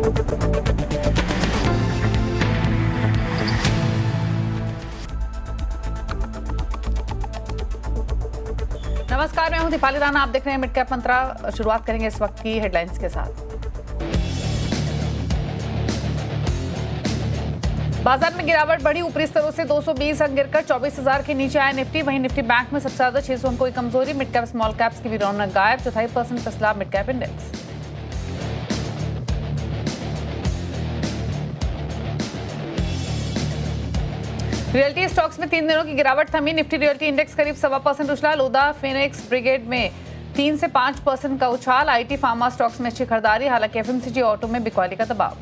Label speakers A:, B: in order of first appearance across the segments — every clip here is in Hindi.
A: नमस्कार, मैं हूं दीपाली राणा। आप देख रहे हैं मिड कैप मंत्रा। शुरुआत करेंगे इस वक्त की हेडलाइंस के साथ। बाजार में गिरावट बढ़ी, ऊपरी स्तरों से 220 अंक गिरकर 24,000 के नीचे आया निफ्टी। वहीं निफ्टी बैंक में सबसे ज्यादा 600 अंकों की कमजोरी। मिड कैप स्मॉल कैप्स की भी रौनक गायब। 0.25% फसला mid cap index. Realty stocks में 3 दिनों की गिरावट थमी। निफ्टी रियल्टी इंडेक्स करीब 1.25% उछला। लोधा फिनिक्स ब्रिगेड में 3 से 5% का उछाल। आईटी फार्मा स्टॉक्स में अच्छी खरीदारी, हालांकि एफएमसीजी ऑटो में बिकवाली का दबाव।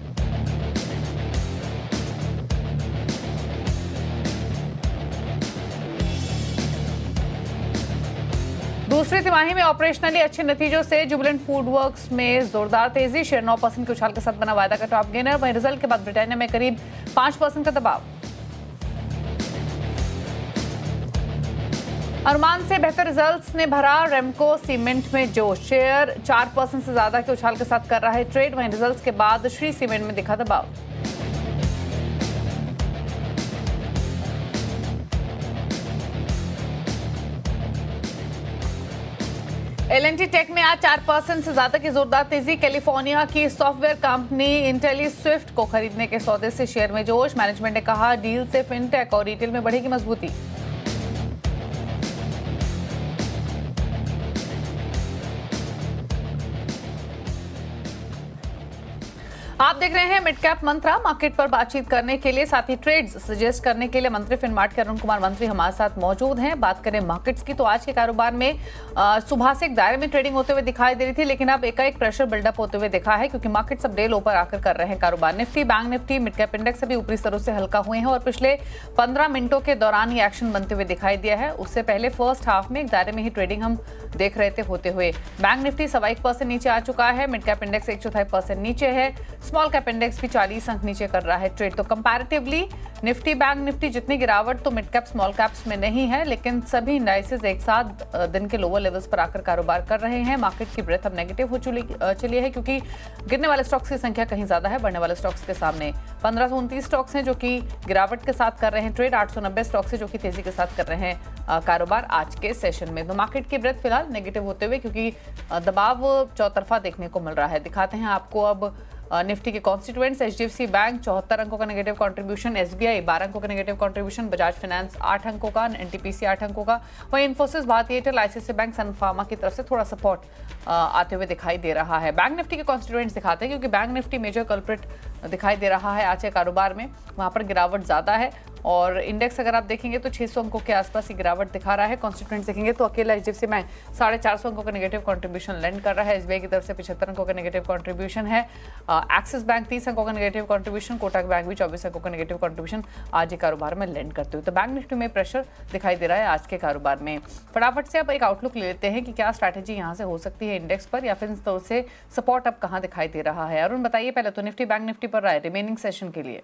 A: दूसरी तिमाही में ऑपरेशनली अच्छे नतीजों से जुबिलेंट फूड वर्क्स में जोरदार तेजी। शेयर 9% के उछाल के साथ बना वायदा का टॉप गेनर। वहीं रिजल्ट के बाद ब्रिटानिया में करीब 5% का दबाव। अनुमान से बेहतर रिजल्ट्स ने भरा रेमको सीमेंट में जोश। शेयर 4% से ज्यादा के उछाल के साथ कर रहा है ट्रेड। वहीं रिजल्ट्स के बाद श्री सीमेंट में दिखा दबाव। एलएनटी टेक में आज 4% से ज्यादा की जोरदार तेजी। कैलिफोर्निया की सॉफ्टवेयर कंपनी इंटेलीस्विफ्ट को खरीदने के सौदे से शेयर में जोश। मैनेजमेंट ने कहा डील से फिनटेक और रिटेल में बढ़ेगी मजबूती। आप देख रहे हैं मिड कैप मंत्रा। मार्केट पर बातचीत करने के लिए, साथ ही ट्रेड्स सजेस्ट करने के लिए मंत्री फिनमार्ट के अरुण कुमार मंत्री हमारे साथ मौजूद हैं। बात करें मार्केट्स की तो आज के कारोबार में सुबह से एक दायरे में ट्रेडिंग होते हुए दिखाई दे रही थी, लेकिन अब एकाएक प्रेशर बिल्डअप होते हुए दिखा है, क्योंकि मार्केट्स अब डे लो पर आकर कर रहे हैं कारोबार। Nifty, bank Nifty, mid cap index सभी ऊपरी स्तरों से हल्का हुए हैं और पिछले 15 मिनटों के दौरान ये एक्शन बनते हुए दिखाई दिया है। उससे पहले फर्स्ट हाफ में एक दायरे में ही ट्रेडिंग हम देख रहे थे होते हुए। बैंक निफ्टी 1.25% नीचे आ चुका है। मिड कैप इंडेक्स 1/4% नीचे है। स्मॉल कैप इंडेक्स 40 अंक नीचे कर रहा है ट्रेड। तो कंपैरेटिवली निफ्टी, बैंक निफ्टी जितनी गिरावट तो मिड कैप स्मॉल कैप्स में नहीं है, लेकिन सभी इंडाइसेस एक साथ दिन के लोअर लेवल्स पर आकर कारोबार कर रहे हैं। मार्केट की ब्रेथ अब नेगेटिव हो चली है, क्योंकि गिरने वाले स्टॉक्स की संख्या कहीं ज्यादा है बढ़ने वाले स्टॉक्स के सामने। 1529 स्टॉक्स हैं जो कि गिरावट के साथ कर रहे हैं ट्रेड। 890 स्टॉक्स हैं जो कि तेजी के साथ कर रहे हैं कारोबार आज के सेशन में। तो मार्केट की ब्रेथ फिलहाल नेगेटिव होते हुए, क्योंकि दबाव चौतरफा देखने को मिल रहा है। दिखाते हैं आपको अब निफ्टी के कॉन्स्टिट्यूएंट्स। एचडीएफसी बैंक 74 अंकों का नेगेटिव कंट्रीब्यूशन, एसबीआई 12 अंकों का नेगेटिव कंट्रीब्यूशन, बजाज फाइनेंस 8 अंकों का, एनटीपीसी 8 अंकों का। वहीं इन्फोसिस, भारतीय एयरटेल, आईसीआईसीआई बैंक, सन फार्मा की तरफ से थोड़ा सपोर्ट आते हुए दिखाई दे रहा है। बैंक निफ्टी के कॉन्स्टिट्यूएंट्स दिखाते हैं, क्योंकि बैंक निफ्टी मेजर कल्प्रिट दिखाई दे रहा है आज के कारोबार में। वहां पर गिरावट ज्यादा है और इंडेक्स अगर आप देखेंगे तो 600 अंकों के आसपास ही गिरावट दिखा रहा है। कॉन्स्टिट्यूएंट्स देखेंगे तो अकेला एचडीएफसी बैंक 450 अंकों का नेगेटिव कंट्रीब्यूशन लैंड कर रहा है। एसबीआई की तरफ से 75 अंकों का नेगेटिव कंट्रीब्यूशन है। एक्सिस बैंक 30 अंकों का नेगेटिव कंट्रीब्यूशन, कोटक बैंक भी 24 अंकों का नेगेटिव कंट्रीब्यूशन आज के कारोबार में लैंड करते हुए। तो बैंक निफ्टी में प्रेशर दिखाई दे रहा है आज के कारोबार में। फटाफट से अब एक आउटलुक ले लेते हैं कि क्या स्ट्रैटेजी यहाँ से हो सकती है इंडेक्स पर, या फिर तो से सपोर्ट अब कहाँ दिखाई दे रहा है। अरुण बताइए पहले तो निफ्टी, बैंक निफ्टी पर राय रिमेनिंग सेशन के लिए।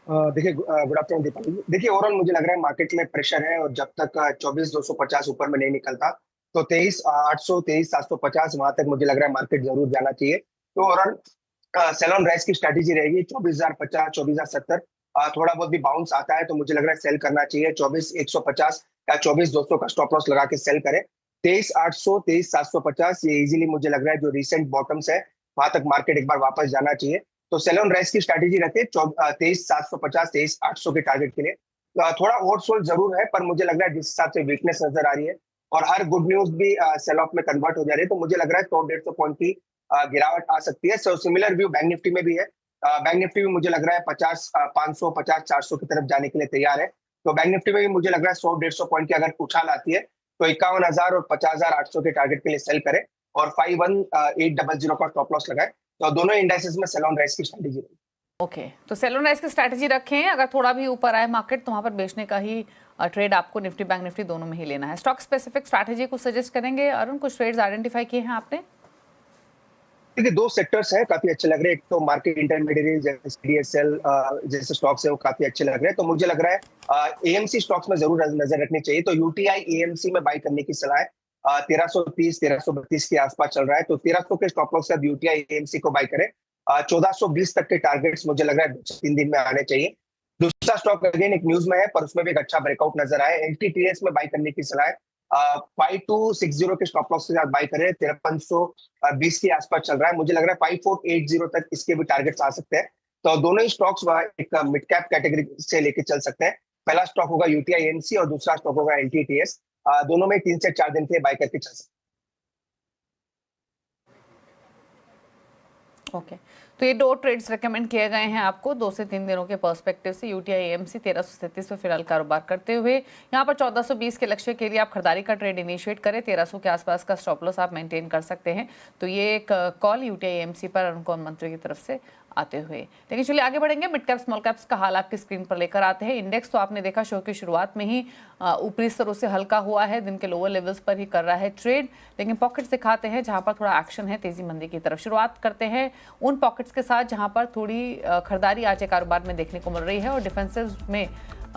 B: देखिए, गुड आफ्टरनून दीपाली। देखिए, ओवरऑल मुझे लग रहा है मार्केट में प्रेशर है और जब तक 24,250 ऊपर में नहीं निकलता तो 23,800, 23,750 वहां तक मुझे लग रहा है मार्केट जरूर जाना चाहिए। तो ओवरऑल सेल ऑन राइज की स्ट्रेटेजी रहेगी 24,050, 24,070। थोड़ा बहुत भी बाउंस आता है तो मुझे लग रहा है सेल करना चाहिए। 24,150 या 24,200 का स्टॉप लॉस लगा के सेल करें। 23,800, 23,750 ये इजीली मुझे लग रहा है जो रिसेंट बॉटम्स है वहां तक मार्केट एक बार वापस जाना चाहिए। तो सेल ऑन राइज की स्ट्रैटेजी रखे 23,750, 23,800 के टारगेट के लिए। थोड़ा ओवरसोल्ड जरूर है, पर मुझे लग रहा है जिस हिसाब से वीकनेस नजर आ रही है और हर गुड न्यूज भी सेल ऑफ में कन्वर्ट हो जा रही है, तो मुझे लग रहा है 100-150 पॉइंट की गिरावट आ सकती है। So similar view bank Nifty में भी है। बैंक निफ्टी भी मुझे लग रहा है 500, 400 की तरफ जाने के लिए तैयार है। तो बैंक निफ्टी में भी मुझे लग रहा है 100-150 पॉइंट की अगर उछाल आती है तो 51,000 और 50,800 के टारगेट के लिए सेल करें और 51,800 का स्टॉप लॉस लगाए। तो दोनों इंडाइसेस में सेल ऑन राइज की स्ट्रेटेजी रहेगी।
A: ओके, तो सेल ऑन राइज की स्ट्रेटेजी रखें। अगर थोड़ा भी ऊपर आए मार्केट तो वहां पर बेचने का ही ट्रेड आपको निफ्टी, बैंक निफ्टी दोनों में ही लेना है। स्टॉक स्पेसिफिक स्ट्रेटेजी को सजेस्ट करेंगे अरुण? कुछ ट्रेड्स आइडेंटिफाई किए हैं आपने?
B: देखिए, दो सेक्टर्स हैं काफी अच्छे लग रहे हैं। एक तो मार्केट इंटरमीडिएट जैसे डीएसएल जैसे स्टॉक्स है वो काफी अच्छे लग रहे हैं। तो मुझे लग रहा है एएमसी स्टॉक्स में जरूर नजर रखनी चाहिए। तो यूटीआई एएमसी में बाई करने की सलाह है। 1330, 1332 के आसपास चल रहा है, तो 1300 के स्टॉप लॉस के साथ यूटीआई एएमसी को बाई करें 1420 तक के टारगेट्स मुझे लग रहा है 3 दिन में आने चाहिए। दूसरा स्टॉक अगेन एक न्यूज में है, पर उसमें भी एक अच्छा ब्रेकआउट नजर आया। एलटीटीएस में बाई करने की सलाह है। 5260 के स्टॉप लॉस के साथ बाई करें। 5320 के आसपास चल रहा है। मुझे लग रहा है 5480 तक इसके भी टारगेट्स आ सकते हैं। तो दोनों ही स्टॉक्स एक मिड कैप कैटेगरी से लेके चल सकते हैं। पहला स्टॉक होगा यूटीआई एएमसी और दूसरा स्टॉक होगा एलटीटीएस। दोनों में 3 से 4 दिन के बाय करके चल सकते हैं।
A: ओके, तो ये 2 ट्रेड्स रेकमेंड किए गए हैं आपको 2 से 3 दिनों के पर्सपेक्टिव से। यूटीआई एएमसी 1337 पे फिलहाल कारोबार करते हुए यहाँ पर 1420 के लक्ष्य के लिए आप खरीदारी का ट्रेड इनिशिएट करें। 1300 के आसपास का स्टॉप लॉस आप मेंटेन कर सकते हैं। तो ये एक कॉल यूटीआई एएमसी पर अरुण कुमार मंत्री की तरफ से आते हुए। लेकिन चलिए आगे बढ़ेंगे, मिड कैप स्मॉल कैप्स का हाल आपकी स्क्रीन पर लेकर आते हैं। इंडेक्स तो आपने देखा शो की शुरुआत में ही ऊपरी स्तरों से हल्का हुआ है, दिन के लोअर लेवल्स पर ही कर रहा है ट्रेड, लेकिन पॉकेट्स दिखाते हैं जहां पर थोड़ा एक्शन है तेजी मंदी की तरफ। शुरुआत करते हैं उन पॉकेट्स के साथ जहां पर थोड़ी खरीदारी आज के कारोबार में देखने को मिल रही है और डिफेंसिव में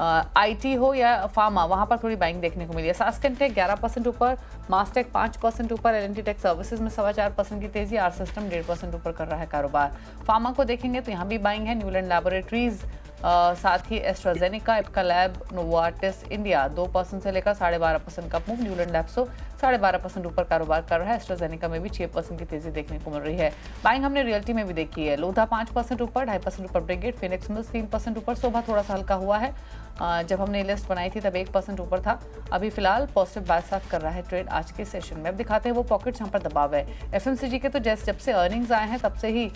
A: आईटी हो या फार्मा, वहां पर थोड़ी बाइंग देखने को मिली है। सास्केंट टेक 11% ऊपर, मास्टेक 5% ऊपर, एलएनटी टेक सर्विसेज में 4.25% की तेजी, आर सिस्टम 1.5% ऊपर कर रहा है कारोबार। फार्मा को देखेंगे तो यहाँ भी बाइंग है। न्यूलैंड लैबोरेटरीज, साथ ही एस्ट्राजेनिका, एप्का लैब, नोवार्टिस इंडिया 2% से लेकर 12.5% का मूव। न्यूलैंड लैब्सो 12.5% ऊपर कारोबार कर रहा है। एस्ट्राजेनिका में भी 6% की तेजी देखने को मिल रही है। बाइंग हमने रियल्टी में भी देखी है। लोधा 5% ऊपर, 2.5% ऊपर ब्रिगेड, फिनिक्स मिल्स 3% ऊपर। शोभा थोड़ा सा हल्का हुआ है, जब हमने लिस्ट बनाई थी तब 1% ऊपर था। अभी फिलहाल पॉजिटिव बायसाथ कर रहा है ट्रेड आज के सेशन में। अब दिखाते हैं वो पॉकेट्स जहाँ पर दबाव है। एफएमसीजी के तो जब से अर्निंग्स आए हैं तब से ही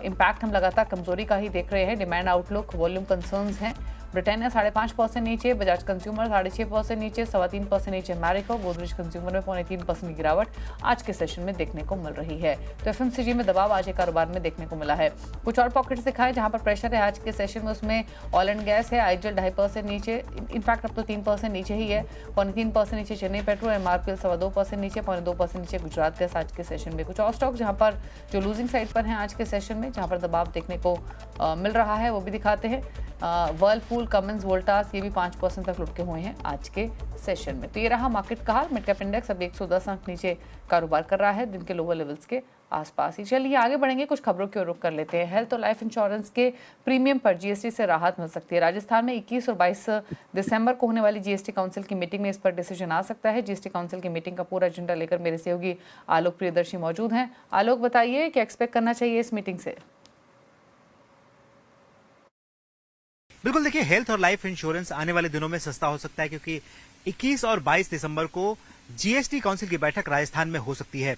A: इम्पैक्ट हम लगातार कमजोरी का ही देख रहे हैं। डिमांड आउटलुक, वॉल्यूम कंसर्न्स हैं। ब्रिटानिया 5.5% नीचे, बजाज कंज्यूमर 6.5% नीचे, 3.25% नीचे मैरिको, गोदरेज कंज्यूमर में 3.25% की गिरावट आज के सेशन में देखने को मिल रही है। तो एफएमसीजी में दबाव आज के कारोबार में देखने को मिला है। कुछ और पॉकेट्स दिखाए जहां पर प्रेशर है आज के सेशन में, उसमें ऑयल एंड गैस है। आईजीएल 2.5% नीचे, इनफैक्ट अब तो 3% नीचे ही है। 3.25% नीचे चेन्नई पेट्रो, एमआरपीएल 2.25% नीचे, 2.5% नीचे गुजरात गैस आज के सेशन में। कुछ और स्टॉक जहां पर जो लूजिंग साइड पर हैं आज के सेशन में, जहां पर दबाव देखने को मिल रहा है, वो भी दिखाते हैं। वर्लपूल, कमिंस, वोल्टास ये भी 5% तक लुढ़के हुए हैं आज के सेशन में। तो ये रहा मार्केट का हाल। मिड कैप इंडेक्स अब 110 अंक नीचे कारोबार कर रहा है, दिन के लोअर लेवल्स के आसपास ही। चलिए आगे बढ़ेंगे, कुछ खबरों की ओर रुख कर लेते हैं। हेल्थ और लाइफ इंश्योरेंस के प्रीमियम पर जीएसटी से राहत मिल सकती है। राजस्थान में 21 और 22 दिसंबर को होने वाली जीएसटी काउंसिल की मीटिंग में इस पर डिसीजन आ सकता है। जीएसटी काउंसिल की मीटिंग का पूरा एजेंडा लेकर मेरे सहयोगी आलोक प्रियदर्शी मौजूद हैं। आलोक, बताइए क्या एक्सपेक्ट करना चाहिए इस मीटिंग से?
C: बिल्कुल, देखिए हेल्थ और लाइफ इंश्योरेंस आने वाले दिनों में सस्ता हो सकता है, क्योंकि 21 और 22 दिसंबर को जीएसटी काउंसिल की बैठक राजस्थान में हो सकती है।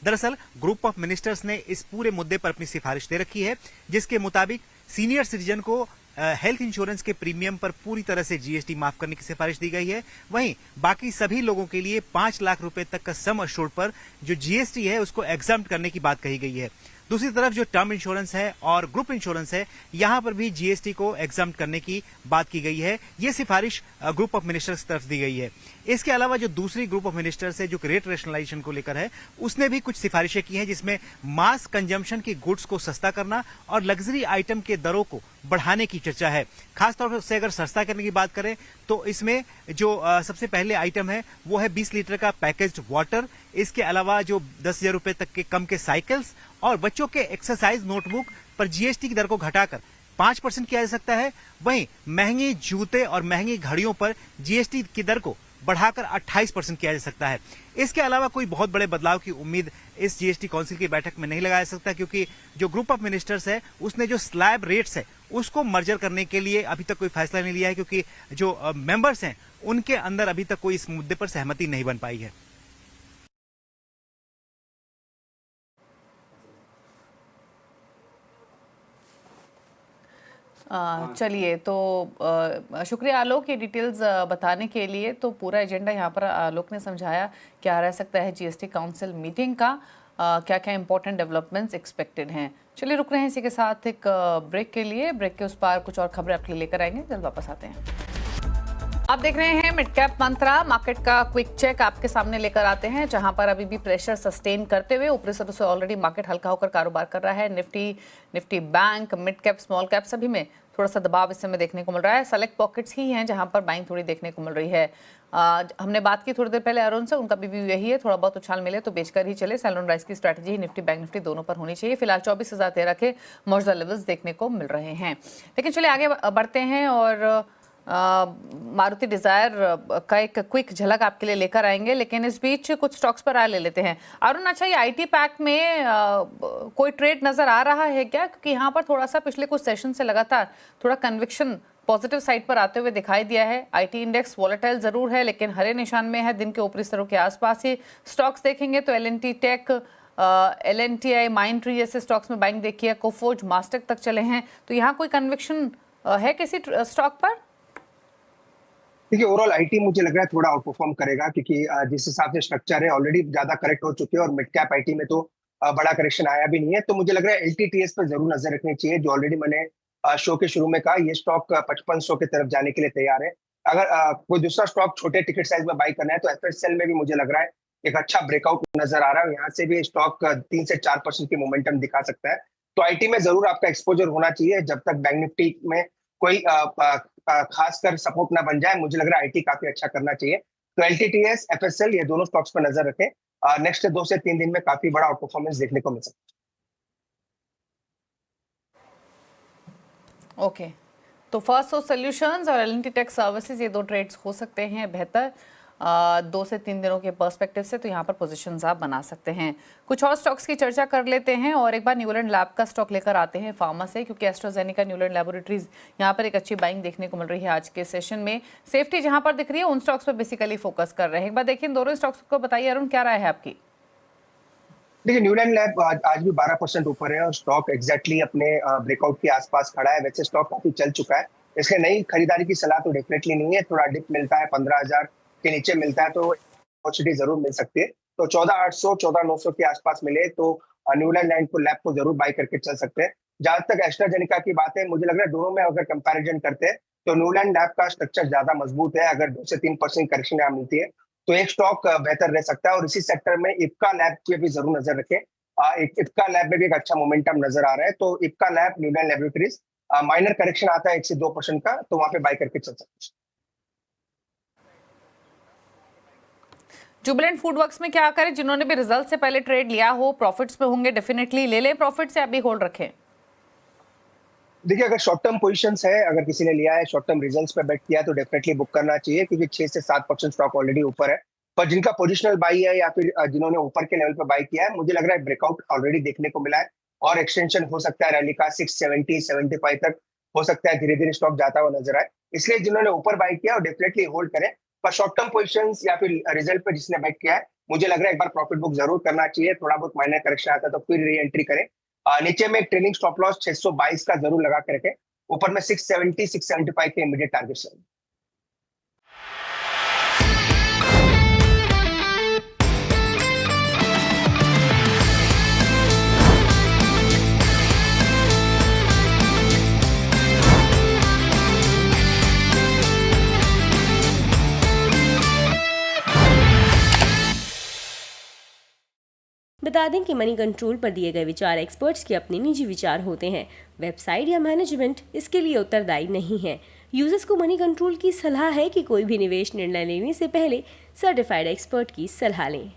C: दरअसल ग्रुप ऑफ मिनिस्टर्स ने इस पूरे मुद्दे पर अपनी सिफारिश दे रखी है, जिसके मुताबिक सीनियर सिटीजन को हेल्थ इंश्योरेंस के प्रीमियम पर पूरी तरह से जीएसटी माफ करने की सिफारिश दी गई है। वहीं बाकी सभी लोगों के लिए 5 लाख रुपए तक का सम अश्योर्ड पर जो जीएसटी है उसको एग्जम्प्ट करने की बात कही गई है। दूसरी तरफ जो टर्म इंश्योरेंस है और ग्रुप इंश्योरेंस है, यहां पर भी जीएसटी को एग्जम्प्ट करने की बात की गई है। ये सिफारिश ग्रुप ऑफ मिनिस्टर्स की तरफ दी गई है। इसके अलावा जो दूसरी ग्रुप ऑफ मिनिस्टर्स है जो रेट रेशनलाइजेशन को लेकर है, उसने भी कुछ सिफारिशें की हैं, जिसमें मास कंजम्पशन की गुड्स को सस्ता करना और लग्जरी आइटम के दरों को बढ़ाने की चर्चा है। खासतौर से अगर सस्ता करने की बात करें तो इसमें जो सबसे पहले आइटम है वो है 20 लीटर का पैकेज्ड वाटर। इसके अलावा जो 10,000 रुपए तक के कम के साइकिल्स और बच्चों के एक्सरसाइज नोटबुक पर जीएसटी की दर को घटाकर 5% किया जा सकता है। वहीं महंगे जूते और महंगी घड़ियों पर जीएसटी की दर को बढ़ाकर 28% किया जा सकता है। इसके अलावा कोई बहुत बड़े बदलाव की उम्मीद इस जीएसटी काउंसिल की बैठक में नहीं लगाया जा सकता, क्योंकि जो ग्रुप ऑफ मिनिस्टर्स है उसने जो स्लैब रेट्स है उसको मर्जर करने के लिए अभी तक कोई फैसला नहीं लिया है, क्योंकि जो मेंबर्स हैं उनके अंदर अभी तक कोई इस मुद्दे पर सहमति नहीं बन पाई है।
A: चलिए, तो शुक्रिया आलोक ये डिटेल्स बताने के लिए। तो पूरा एजेंडा यहाँ पर आलोक ने समझाया क्या रह सकता है जीएसटी काउंसिल मीटिंग का, क्या क्या इंपॉर्टेंट डेवलपमेंट्स एक्सपेक्टेड हैं। चलिए रुक रहे हैं इसी के साथ एक ब्रेक के लिए। ब्रेक के उस पार कुछ और खबरें आपके लिए लेकर आएंगे, जल्द वापस आते हैं। आप देख रहे हैं मिड कैप मंत्रा। मार्केट का क्विक चेक आपके सामने लेकर आते हैं, जहां पर अभी भी प्रेशर सस्टेन करते हुए ऊपरी सतह से ऑलरेडी मार्केट हल्का होकर कारोबार कर रहा है। Nifty bank, mid cap, small cap सभी में थोड़ा सा दबाव इस समय देखने को मिल रहा है। सेलेक्ट पॉकेट्स ही हैं जहां पर बाइंग थोड़ी देखने को मिल रही है। हमने बात की थोड़ी देर पहले अरुण से, उनका भी व्यू यही है, थोड़ा बहुत उछाल मिले तो बेचकर ही चले। सेल ऑन राइज की स्ट्रैटेजी निफ्टी बैंक निफ्टी दोनों पर होनी चाहिए। फिलहाल 24,013 के मौजूदा लेवल्स देखने को मिल रहे हैं। लेकिन चलिए आगे बढ़ते हैं और मारुति डिजायर का एक क्विक झलक आपके लिए लेकर आएंगे, लेकिन इस बीच कुछ स्टॉक्स पर राय ले लेते हैं। अरुण, अच्छा ये आईटी पैक में कोई ट्रेड नजर आ रहा है क्या? क्योंकि यहाँ पर थोड़ा सा पिछले कुछ सेशन से लगातार थोड़ा कन्विक्शन पॉजिटिव साइड पर आते हुए दिखाई दिया है। आईटी इंडेक्स वॉलेटाइल जरूर है लेकिन हरे निशान में है, दिन के ऊपरी स्तरों के आसपास ही। स्टॉक्स देखेंगे तो एल&टी टेक, LNTI, माइंडट्री जैसे स्टॉक्स में बाइंग देखी है। कोफोर्ज, मास्टेक तक चले हैं, तो यहाँ कोई कन्विक्शन है किसी स्टॉक पर?
B: देखिए ओवरऑल आईटी मुझे लग रहा है थोड़ा आउट परफॉर्म करेगा, क्योंकि जिस हिसाब से स्ट्रक्चर है ऑलरेडी ज्यादा करेक्ट हो चुके हैं और मिड कैप आईटी में तो बड़ा करेक्शन आया भी नहीं है। तो मुझे लग रहा है एलटीटीएस पर जरूर नजर रखनी चाहिए, जो ऑलरेडी मैंने शो के शुरू में कहा, ये स्टॉक 5500 की तरफ जाने के लिए तैयार है। अगर कोई दूसरा स्टॉक छोटे टिकट साइज में बाई करना है तो एफएसएल में भी मुझे लग रहा है एक अच्छा ब्रेकआउट नजर आ रहा है। यहाँ से भी स्टॉक 3 से 4% की मोमेंटम दिखा सकता है। तो आईटी में जरूर आपका एक्सपोजर होना चाहिए जब तक बैंक निफ्टी में कोई खासकर सपोर्ट ना बन जाए। मुझे लग रहा है आईटी काफी अच्छा करना चाहिए। तो एलटीटीएस, एफएसएल, ये दोनों स्टॉक्स पर नजर रखें। नेक्स्ट 2 से 3 दिन में काफी बड़ा आउट परफॉर्मेंस देखने को मिल सकता है।
A: ओके, तो फर्स्ट सॉल्यूशंस और एल&टी टेक सर्विसेज, ये दो ट्रेड्स हो सकते हैं बेहतर 2 से 3 दिनों के पर्सपेक्टिव से, तो यहाँ पर पोजीशंस आप बना सकते हैं। कुछ और स्टॉक्स की चर्चा कर लेते हैं और एक बार न्यूलैंड लैब का स्टॉक लेकर आते हैं फार्मा से, क्योंकि एस्ट्राजेनेका, न्यूलैंड लैबोरेटरीज, यहाँ पर एक अच्छी बाइंग देखने को मिल रही है आज के सेशन में। सेफ्टी जहाँ पर दिख रही है उन स्टॉक्स पर बेसिकली फोकस कर रहे हैं। एक बार देखिए दोनों स्टॉक्स को बताइए अरुण, क्या राय है आपकी?
B: देखिए न्यूलैंड लैब आज भी 12% ऊपर है और स्टॉक एग्जैक्टली अपने ब्रेकआउट के आसपास खड़ा है। वैसे स्टॉक काफी चल चुका है, इसलिए नई खरीदारी की सलाह तो डेफिनेटली नहीं है। थोड़ा डिप मिलता है, 15,000 के नीचे मिलता है तो अपॉर्चुनिटी जरूर मिल सकती है। तो 14,800, 14,900 के आसपास मिले तो न्यूलैंड लैब को जरूर बाई करके चल सकते हैं। जहां तक एस्ट्राजेनेका की बात है, मुझे लग रहा है दोनों में अगर कंपैरिजन करते हैं तो न्यूलैंड लैब का स्ट्रक्चर ज्यादा मजबूत है। अगर 2 से 3% करेक्शन यहाँ मिलती है तो एक स्टॉक बेहतर रह सकता है। और इसी सेक्टर में इप्का लैब पे भी जरूर नजर रखें। इप्का लैब में भी एक अच्छा मोमेंटम नजर आ रहा है। तो Ipca lab, Neuland laboratories, minor correction आता है 1 से 2% का, तो वहां पे बाई करके चल सकते हैं।
A: जुबिलेंट फूडवर्क्स में क्या करें? जिन्होंने भी रिजल्ट से पहले ट्रेड लिया हो, प्रॉफिट्स में होंगे, डेफिनेटली ले लें प्रॉफिट से, अभी होल्ड रखें?
B: देखिए अगर शॉर्ट टर्म पोजीशंस है, अगर किसी ने लिया है शॉर्ट टर्म रिजल्ट्स पे बेट किया तो डेफिनेटली बुक करना चाहिए, क्योंकि 6 से 7% स्टॉक ऑलरेडी ऊपर है। पर जिनका पोजिशनल बाई है या फिर जिन्होंने ऊपर के लेवल पे बाई किया है, मुझे लग रहा है ब्रेकआउट ऑलरेडी देखने को मिला है और एक्सटेंशन हो सकता है रैली का 670, 75 तक हो सकता है। धीरे धीरे स्टॉक जाता हुआ नजर आए, इसलिए जिन्होंने ऊपर बाई किया और डेफिनेटली होल्ड करें। पर शॉर्ट टर्म पोजीशंस या फिर रिजल्ट पे जिसने बेट किया है, मुझे लग रहा है एक बार प्रॉफिट बुक जरूर करना चाहिए। थोड़ा बहुत माइनर करेक्शन आता है तो फिर री एंट्री करें। नीचे में एक ट्रेलिंग स्टॉप लॉस 622 का जरूर लगा के रखें। ऊपर में 670, 675 के इमीडिएट टारगेट है।
D: बता दें कि मनी कंट्रोल पर दिए गए विचार एक्सपर्ट्स के अपने निजी विचार होते हैं। वेबसाइट या मैनेजमेंट इसके लिए उत्तरदायी नहीं है। यूजर्स को मनी कंट्रोल की सलाह है कि कोई भी निवेश निर्णय लेने से पहले सर्टिफाइड एक्सपर्ट की सलाह लें।